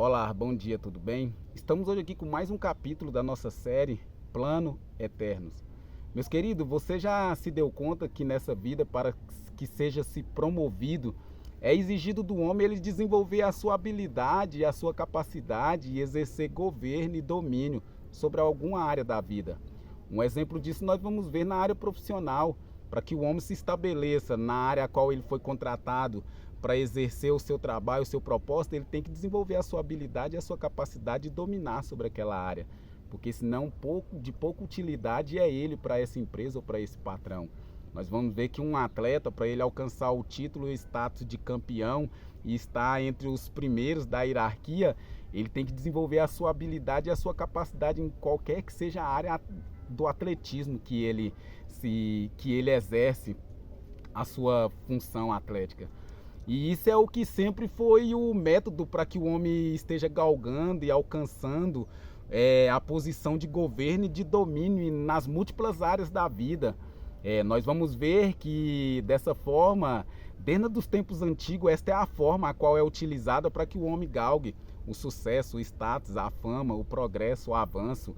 Olá, bom dia, tudo bem? Estamos hoje aqui com mais um capítulo da nossa série Plano Eternos. Meus queridos, você já se deu conta que nessa vida, para que seja se promovido, é exigido do homem ele desenvolver a sua habilidade e a sua capacidade e exercer governo e domínio sobre alguma área da vida. Um exemplo disso nós vamos ver na área profissional, para que o homem se estabeleça na área a qual ele foi contratado para exercer o seu trabalho, o seu propósito, ele tem que desenvolver a sua habilidade e a sua capacidade de dominar sobre aquela área, porque senão de pouca utilidade é ele para essa empresa ou para esse patrão. Nós vamos ver que um atleta, para ele alcançar o título e o status de campeão e estar entre os primeiros da hierarquia, ele tem que desenvolver a sua habilidade e a sua capacidade em qualquer que seja a área do atletismo que ele exerce a sua função atlética. E isso é o que sempre foi o método para que o homem esteja galgando e alcançando a posição de governo e de domínio nas múltiplas áreas da vida. Nós vamos ver que dessa forma, desde os tempos antigos, esta é a forma a qual é utilizada para que o homem galgue o sucesso, o status, a fama, o progresso, o avanço.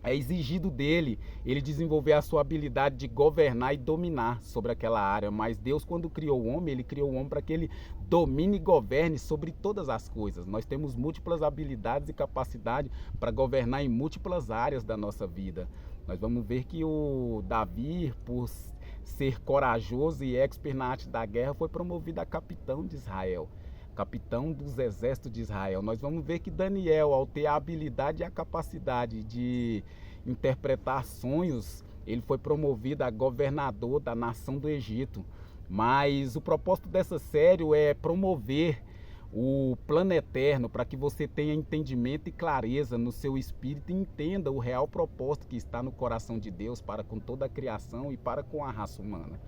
É exigido dele ele desenvolver a sua habilidade de governar e dominar sobre aquela área. Mas Deus, quando criou o homem, ele criou o homem para que ele domine e governe sobre todas as coisas. Nós temos múltiplas habilidades e capacidade para governar em múltiplas áreas da nossa vida. Nós vamos ver que o Davi, por ser corajoso e expert na arte da guerra, foi promovido a capitão de Israel, capitão dos exércitos de Israel. Nós vamos ver que Daniel, ao ter a habilidade e a capacidade de interpretar sonhos, ele foi promovido a governador da nação do Egito. Mas o propósito dessa série é promover o plano eterno para que você tenha entendimento e clareza no seu espírito e entenda o real propósito que está no coração de Deus para com toda a criação e para com a raça humana.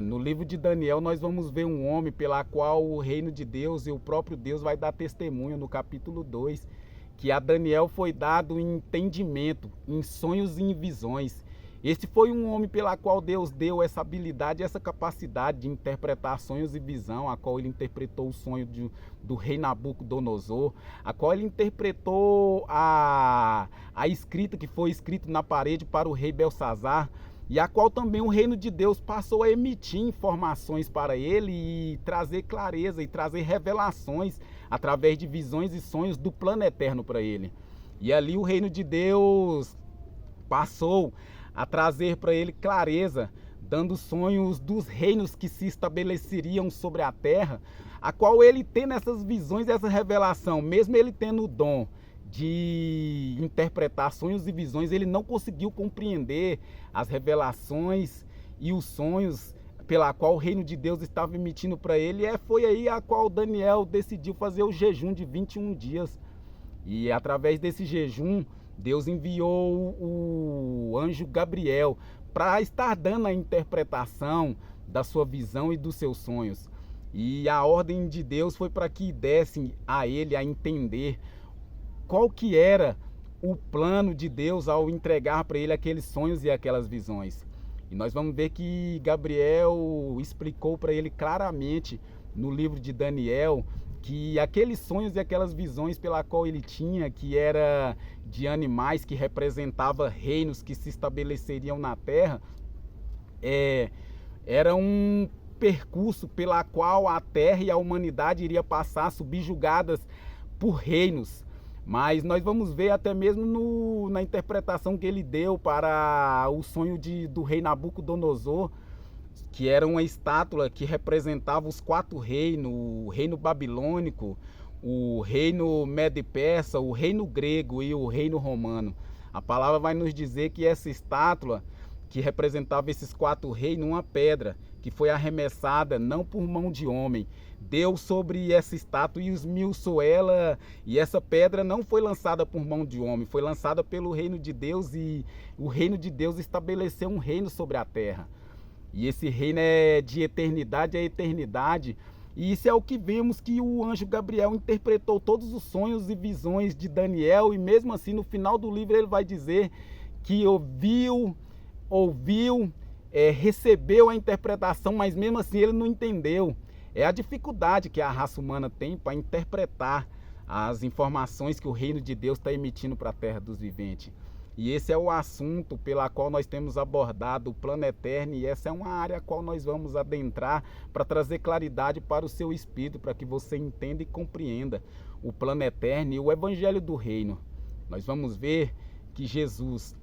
No livro de Daniel nós vamos ver um homem pela qual o reino de Deus e o próprio Deus vai dar testemunho no capítulo 2, que a Daniel foi dado em entendimento, em sonhos e em visões. Este foi um homem pela qual Deus deu essa habilidade, essa capacidade de interpretar sonhos e visão, a qual ele interpretou o sonho do rei Nabucodonosor, a qual ele interpretou a escrita que foi escrita na parede para o rei Belsazar, e a qual também o reino de Deus passou a emitir informações para ele e trazer clareza e trazer revelações através de visões e sonhos do plano eterno para ele. E ali o reino de Deus passou a trazer para ele clareza, dando sonhos dos reinos que se estabeleceriam sobre a terra, a qual ele tendo essas visões, essa revelação, mesmo ele tendo o dom de interpretar sonhos e visões, ele não conseguiu compreender as revelações e os sonhos pela qual o reino de Deus estava emitindo para ele. Foi aí a qual Daniel decidiu fazer o jejum de 21 dias. E através desse jejum, Deus enviou o anjo Gabriel para estar dando a interpretação da sua visão e dos seus sonhos. E a ordem de Deus foi para que dessem a ele a entender qual que era o plano de Deus ao entregar para ele aqueles sonhos e aquelas visões. E nós vamos ver que Gabriel explicou para ele claramente no livro de Daniel que aqueles sonhos e aquelas visões pela qual ele tinha, que era de animais que representava reinos que se estabeleceriam na terra, era um percurso pela qual a terra e a humanidade iria passar subjugadas por reinos. Mas nós vamos ver até mesmo na interpretação que ele deu para o sonho do rei Nabucodonosor, que era uma estátua que representava os 4 reinos, o reino babilônico, o reino medo-persa, o reino grego e o reino romano. A palavra vai nos dizer que essa estátua, que representava esses 4 reinos, uma pedra que foi arremessada não por mão de homem, deu sobre essa estátua e esmiuçou ela, e essa pedra não foi lançada por mão de homem, foi lançada pelo reino de Deus, e o reino de Deus estabeleceu um reino sobre a terra. E esse reino é de eternidade a eternidade. E isso é o que vemos que o anjo Gabriel interpretou todos os sonhos e visões de Daniel, e mesmo assim no final do livro ele vai dizer que ouviu, recebeu a interpretação, mas mesmo assim ele não entendeu. É a dificuldade que a raça humana tem para interpretar as informações que o reino de Deus está emitindo para a terra dos viventes. E esse é o assunto pela qual nós temos abordado o plano eterno, e essa é uma área a qual nós vamos adentrar para trazer claridade para o seu espírito, para que você entenda e compreenda o plano eterno e o evangelho do reino. Nós vamos ver que Jesus,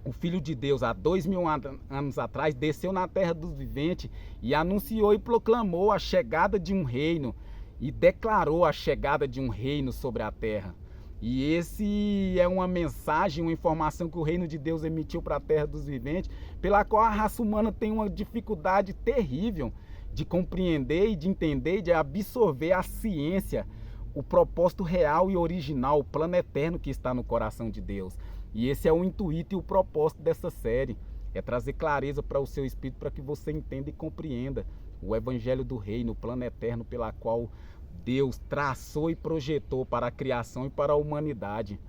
o Filho de Deus, há 2000 anos atrás, desceu na terra dos viventes e anunciou e proclamou a chegada de um reino e declarou a chegada de um reino sobre a terra. E esse é uma mensagem, uma informação que o reino de Deus emitiu para a terra dos viventes, pela qual a raça humana tem uma dificuldade terrível de compreender e de entender e de absorver a ciência, o propósito real e original, o plano eterno que está no coração de Deus. E esse é o intuito e o propósito dessa série, é trazer clareza para o seu espírito, para que você entenda e compreenda o evangelho do reino, o plano eterno pela qual Deus traçou e projetou para a criação e para a humanidade.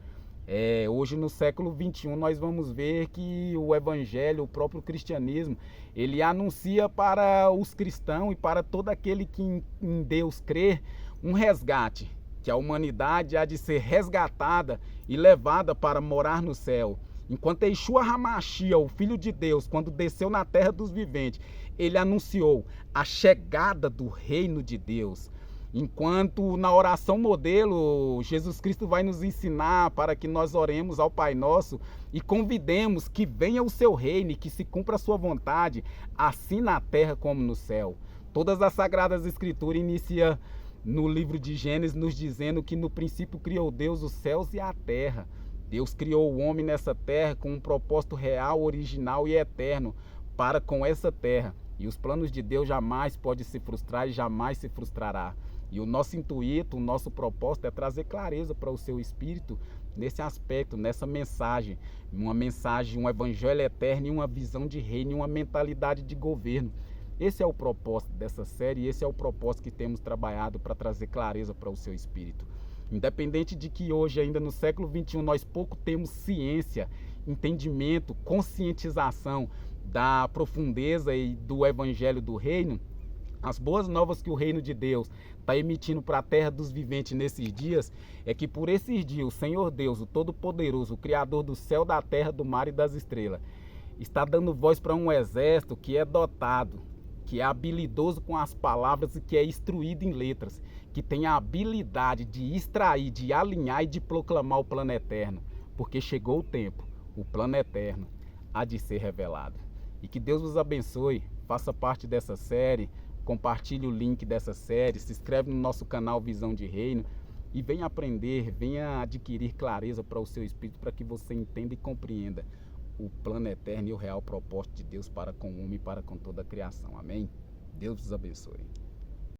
Hoje no século 21 nós vamos ver que o evangelho, o próprio cristianismo, ele anuncia para os cristãos e para todo aquele que em Deus crê, um resgate, que a humanidade há de ser resgatada e levada para morar no céu. Enquanto Yeshua HaMashiach, o Filho de Deus, quando desceu na terra dos viventes, ele anunciou a chegada do reino de Deus. Enquanto na oração modelo, Jesus Cristo vai nos ensinar para que nós oremos ao Pai Nosso e convidemos que venha o seu reino e que se cumpra a sua vontade, assim na terra como no céu. Todas as Sagradas Escrituras iniciam no livro de Gênesis nos dizendo que no princípio criou Deus os céus e a terra. Deus criou o homem nessa terra com um propósito real, original e eterno para com essa terra. E os planos de Deus jamais podem se frustrar e jamais se frustrará. E o nosso intuito, o nosso propósito é trazer clareza para o seu espírito nesse aspecto, nessa mensagem. Uma mensagem, um evangelho eterno e uma visão de reino e uma mentalidade de governo. Esse é o propósito dessa série e esse é o propósito que temos trabalhado para trazer clareza para o seu espírito. Independente de que hoje, ainda no século 21, nós pouco temos ciência, entendimento, conscientização da profundeza e do evangelho do reino, as boas novas que o reino de Deus está emitindo para a terra dos viventes nesses dias é que por esses dias o Senhor Deus, o Todo-Poderoso, o Criador do céu, da terra, do mar e das estrelas, está dando voz para um exército que é dotado, que é habilidoso com as palavras e que é instruído em letras, que tem a habilidade de extrair, de alinhar e de proclamar o plano eterno, porque chegou o tempo, o plano eterno há de ser revelado. E que Deus vos abençoe, faça parte dessa série, compartilhe o link dessa série, se inscreve no nosso canal Visão de Reino e venha aprender, venha adquirir clareza para o seu espírito, para que você entenda e compreenda o plano eterno e o real propósito de Deus para com o homem e para com toda a criação. Amém? Deus vos abençoe.